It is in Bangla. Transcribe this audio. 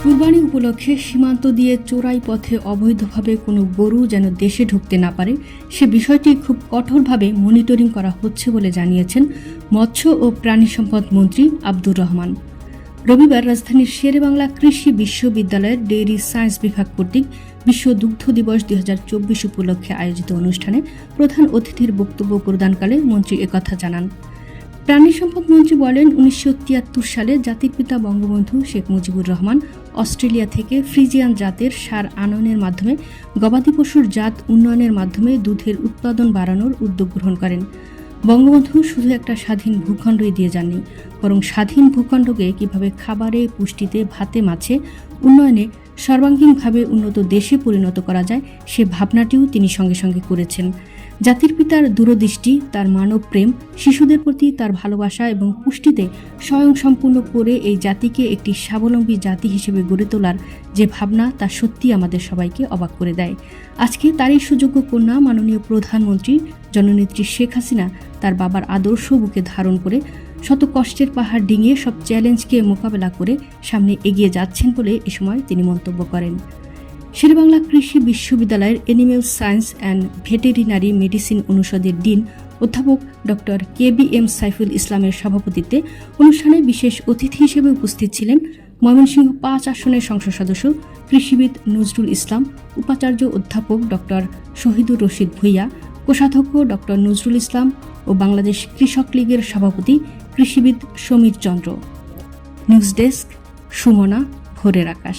কুরবানি উপলক্ষে সীমান্ত দিয়ে চোরাই পথে অবৈধভাবে কোনো গরু যেন দেশে ঢুকতে না পারে সে বিষয়টি খুব কঠোরভাবে মনিটরিং করা হচ্ছে বলে জানিয়েছেন মৎস্য ও প্রাণী সম্পদ মন্ত্রী আব্দুর রহমান। রবিবার রাজধানীর শেরেবাংলা কৃষি বিশ্ববিদ্যালয়ের ডেইরি সায়েন্স বিভাগ কর্তৃক বিশ্ব দুগ্ধ দিবস 2024 উপলক্ষে আয়োজিত অনুষ্ঠানে প্রধান অতিথির বক্তব্য প্রদানকালে মন্ত্রী একথা জানান। প্রাণী সম্পদ মন্ত্রী বলেন, 1973 সালে জাতির পিতা বঙ্গবন্ধু শেখ মুজিবুর রহমান অস্ট্রেলিয়া থেকে ফ্রিজিয়ান জাতের ষাঁড় আনয়নের মাধ্যমে গবাদি পশুর জাত উন্নয়নের মাধ্যমে দুধের উৎপাদন বাড়ানোর উদ্যোগ গ্রহণ করেন। বঙ্গবন্ধু শুধু একটা স্বাধীন ভূখণ্ডই দিয়ে যাননি, বরং স্বাধীন ভূখণ্ডকে কিভাবে খাবারে, পুষ্টিতে, ভাতে, মাছে, উন্নয়নে সর্বাঙ্গীনভাবে উন্নত দেশে পরিণত করা যায় সে ভাবনাটিও তিনি সঙ্গে সঙ্গে করেছেন। জাতির পিতার দূরদৃষ্টি, তার মানব প্রেম, শিশুদের প্রতি তার ভালোবাসা এবং পুষ্টিতে স্বয়ংসম্পূর্ণ করে এই জাতিকে একটি স্বাবলম্বী জাতি হিসেবে গড়ে তোলার যে ভাবনা তা সত্যি আমাদের সবাইকে অবাক করে দেয়। আজকে তারই সুযোগ্য কন্যা মাননীয় প্রধানমন্ত্রী জননেত্রী শেখ হাসিনা তার বাবার আদর্শ বুকে ধারণ করে শত কষ্টের পাহাড় ডিঙিয়ে সব চ্যালেঞ্জকে মোকাবেলা করে সামনে এগিয়ে যাচ্ছেন বলে এ সময় তিনি মন্তব্য করেন। শেরেবাংলা কৃষি বিশ্ববিদ্যালয়ের animal science and veterinary medicine অনুষদের ডিন অধ্যাপক ডক্টর KBM সাইফুল ইসলামের সভাপতিত্বে অনুষ্ঠানে বিশেষ অতিথি হিসেবে উপস্থিত ছিলেন ময়মনসিংহ 5 আসনের সংসদ সদস্য কৃষিবিদ নজরুল ইসলাম, উপাচার্য অধ্যাপক ডক্টর শহীদুর রশিদ ভূঁইয়া, কোষাধ্যক্ষ ডক্টর নজরুল ইসলাম ও বাংলাদেশ কৃষক লীগের সভাপতি কৃষিবিদ সমীর চন্দ্র। নিউজ ডেস্ক, সুমনা, ভোরের আকাশ।